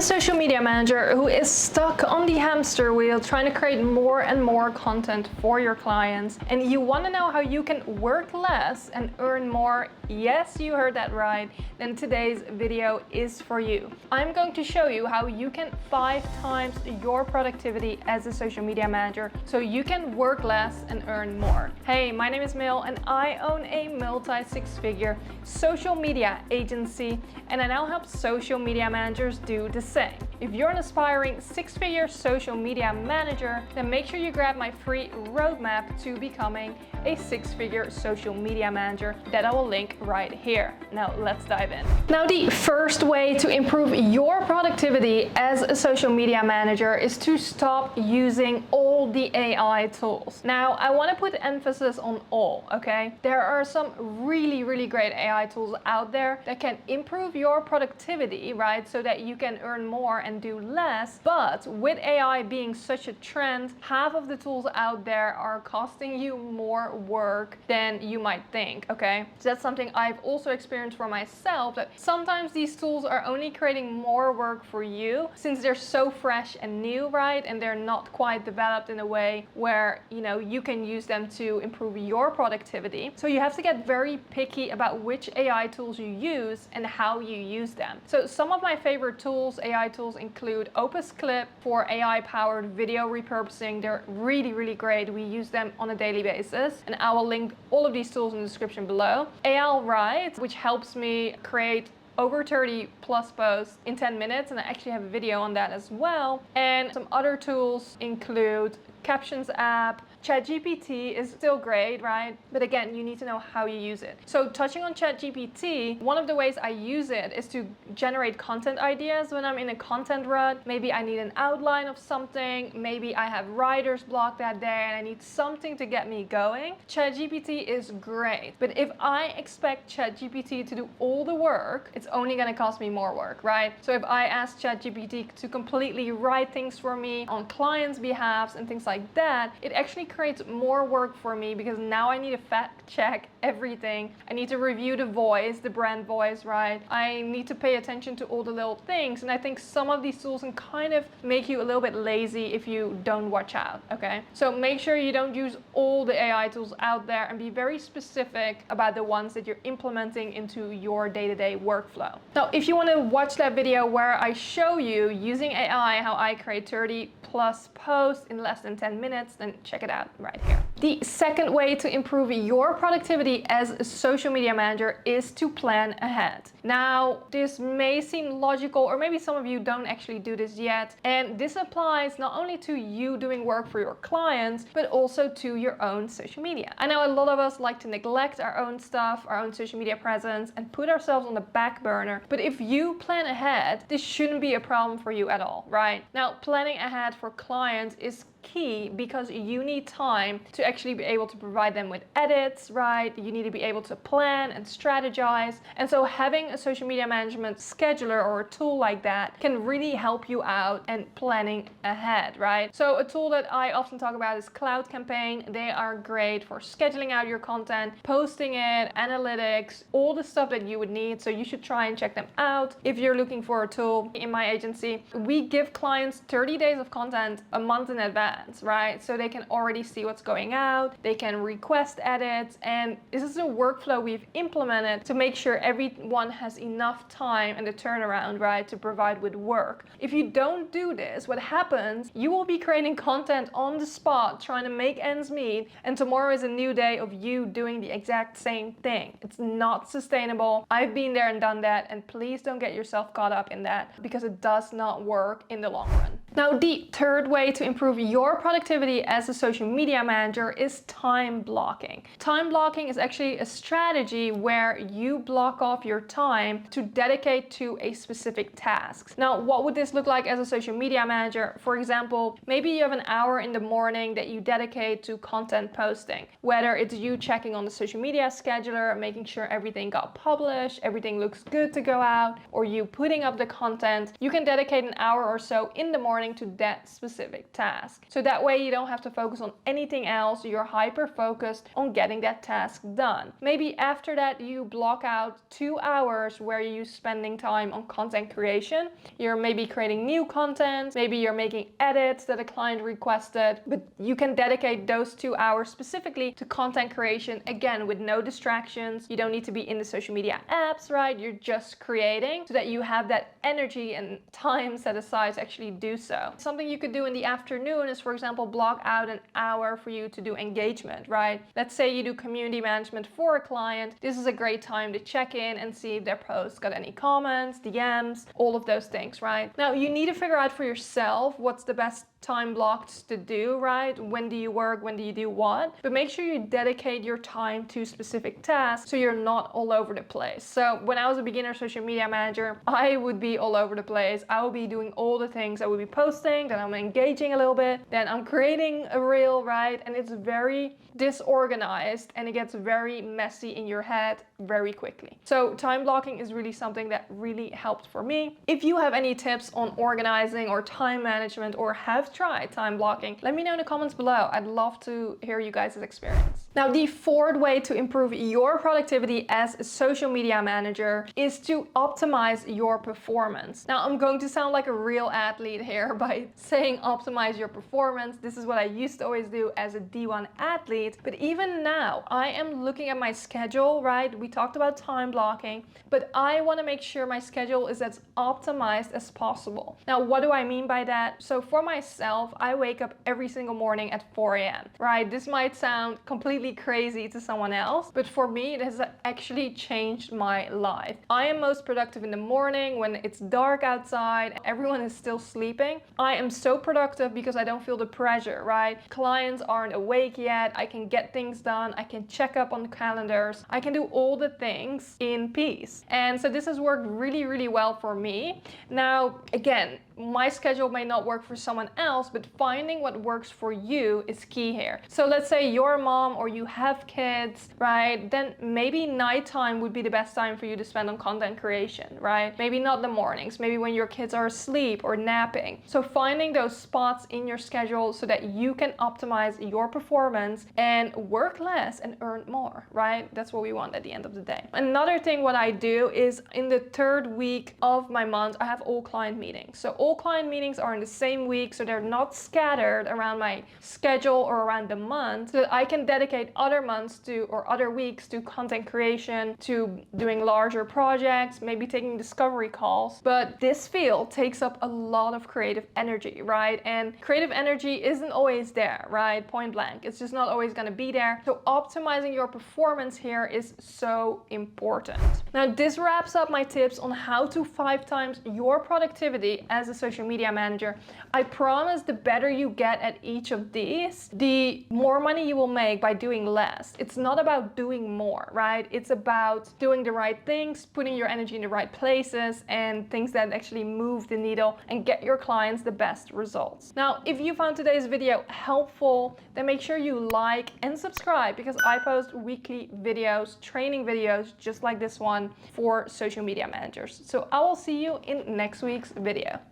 social media manager who is stuck on the hamster wheel trying to create more and more content for your clients, and you want to know how you can work less and earn more, yes, you heard that right, then today's video is for you. I'm going to show you how you can 5 times your productivity as a social media manager so you can work less and earn more. Hey, my name is Milou and I own a multi-six-figure social media agency, and I now help social media managers do the same. If you're an aspiring 6-figure social media manager, then make sure you grab my free roadmap to becoming a 6-figure social media manager that I will link right here. Now let's dive in. Now, the first way to improve your productivity as a social media manager is to stop using all the AI tools. Now, I want to put emphasis on all, okay? There are some really great AI tools out there that can improve your productivity, right? So that you can earn more and do less. But with AI being such a trend, half of the tools out there are costing you more work than you might think, okay? So that's something I've also experienced for myself, that sometimes these tools are only creating more work for you since they're so fresh and new, right? And they're not quite developed in a way where, you can use them to improve your productivity. So you have to get very picky about which AI tools you use and how you use them. So some of my favorite tools, AI tools, include Opus Clip for AI-powered video repurposing. They're really great. We use them on a daily basis, and I will link all of these tools in the description below. AI Write, which helps me create over 30 plus posts in 10 minutes, and I actually have a video on that as well. And some other tools include Captions app. ChatGPT is still great, right? But again, you need to know how you use it. So touching on ChatGPT, one of the ways I use it is to generate content ideas when I'm in a content rut. Maybe I need an outline of something. Maybe I have writer's block that day and I need something to get me going. ChatGPT is great. But if I expect ChatGPT to do all the work, it's only going to cost me more work, right? So if I ask ChatGPT to completely write things for me on clients' behalves and things like that, it actually creates more work for me because now I need to fact check everything. I need to review the voice, the brand voice, right? I need to pay attention to all the little things. And I think some of these tools can kind of make you a little bit lazy if you don't watch out, okay? So make sure you don't use all the AI tools out there and be very specific about the ones that you're implementing into your day-to-day workflow. Now, if you want to watch that video where I show you using AI how I create 30 plus posts in less than 10 minutes, then check it out right here. The second way to improve your productivity as a social media manager is to plan ahead. Now, this may seem logical, or maybe some of you don't actually do this yet. And this applies not only to you doing work for your clients, but also to your own social media. I know a lot of us like to neglect our own stuff, our own social media presence, and put ourselves on the back burner. But if you plan ahead, this shouldn't be a problem for you at all, right? Now, planning ahead for clients is key because you need time to actually be able to provide them with edits, right? You need to be able to plan and strategize. And so having a social media management scheduler or a tool like that can really help you out and planning ahead, right? So a tool that I often talk about is Cloud Campaign. They are great for scheduling out your content, posting it, analytics, all the stuff that you would need. So you should try and check them out if you're looking for a tool. In my agency, we give clients 30 days of content a month in advance, right? So they can already see what's going out, they can request edits, and this is a workflow we've implemented to make sure everyone has enough time and the turnaround, right, to provide with work. If you don't do this, what happens, you will be creating content on the spot, trying to make ends meet, and tomorrow is a new day of you doing the exact same thing. It's not sustainable. I've been there and done that, and please don't get yourself caught up in that because it does not work in the long run. Now, the third way to improve your productivity as a social media manager is time blocking. Time blocking is actually a strategy where you block off your time to dedicate to a specific task. Now, what would this look like as a social media manager? For example, maybe you have an hour in the morning that you dedicate to content posting, whether it's you checking on the social media scheduler, making sure everything got published, everything looks good to go out, or you putting up the content. You can dedicate an hour or so in the morning deciding to that specific task. So that way you don't have to focus on anything else. You're hyper focused on getting that task done. Maybe after that you block out 2 hours where you're spending time on content creation. You're maybe creating new content, maybe you're making edits that a client requested, but you can dedicate those 2 hours specifically to content creation, again, with no distractions. You don't need to be in the social media apps, right? You're just creating so that you have that energy and time set aside to actually do so. Something you could do in the afternoon is, for example, block out an hour for you to do engagement, right? Let's say you do community management for a client. This is a great time to check in and see if their posts got any comments, DMs, all of those things, right? Now, you need to figure out for yourself what's the best time blocked to do, right? When do you work? When do you do what? But make sure you dedicate your time to specific tasks so you're not all over the place. So when I was a beginner social media manager, I would be all over the place. I would be doing all the things. I would be posting, then I'm engaging a little bit, then I'm creating a reel, right? And it's very disorganized and it gets very messy in your head very quickly. So time blocking is really something that really helped for me. If you have any tips on organizing or time management or have tried time blocking, let me know in the comments below. I'd love to hear you guys' experience. Now, the fourth way to improve your productivity as a social media manager is to optimize your performance. Now, I'm going to sound like a real athlete here by saying optimize your performance. This is what I used to always do as a D1 athlete. But even now, I am looking at my schedule, right? We talked about time blocking, but I want to make sure my schedule is as optimized as possible. Now, what do I mean by that? So for myself, I wake up every single morning at 4 a.m., right? This might sound completely crazy to someone else, but for me, it has actually changed my life. I am most productive in the morning when it's dark outside, everyone is still sleeping. I am so productive because I don't feel the pressure, right? Clients aren't awake yet. I can get things done. I can check up on the calendars. I can do all the things in peace. And so this has worked really, really well for me. Now, again, my schedule may not work for someone else, but finding what works for you is key here. So let's say you're a mom or you have kids, right? Then maybe nighttime would be the best time for you to spend on content creation, right? Maybe not the mornings, maybe when your kids are asleep or napping. So finding those spots in your schedule so that you can optimize your performance and work less and earn more, right? That's what we want at the end of the day. Another thing what I do is in the third week of my month, I have all client meetings. So all client meetings are in the same week, so they're not scattered around my schedule or around the month, so that I can dedicate other months to, or other weeks to content creation, to doing larger projects, maybe taking discovery calls. But this field takes up a lot of creative energy, right? And creative energy isn't always there, right? Point blank. It's just not always going to be there. So optimizing your performance here is so important. Now, this wraps up my tips on how to 5 times your productivity as a social media manager. I promise the better you get at each of these, the more money you will make by doing less. It's not about doing more, right? It's about doing the right things, putting your energy in the right places, and things that actually move the needle and get your clients the best results. Now, if you found today's video helpful, then make sure you like and subscribe, because I post weekly videos, training videos just like this one for social media managers. So I will see you in next week's video.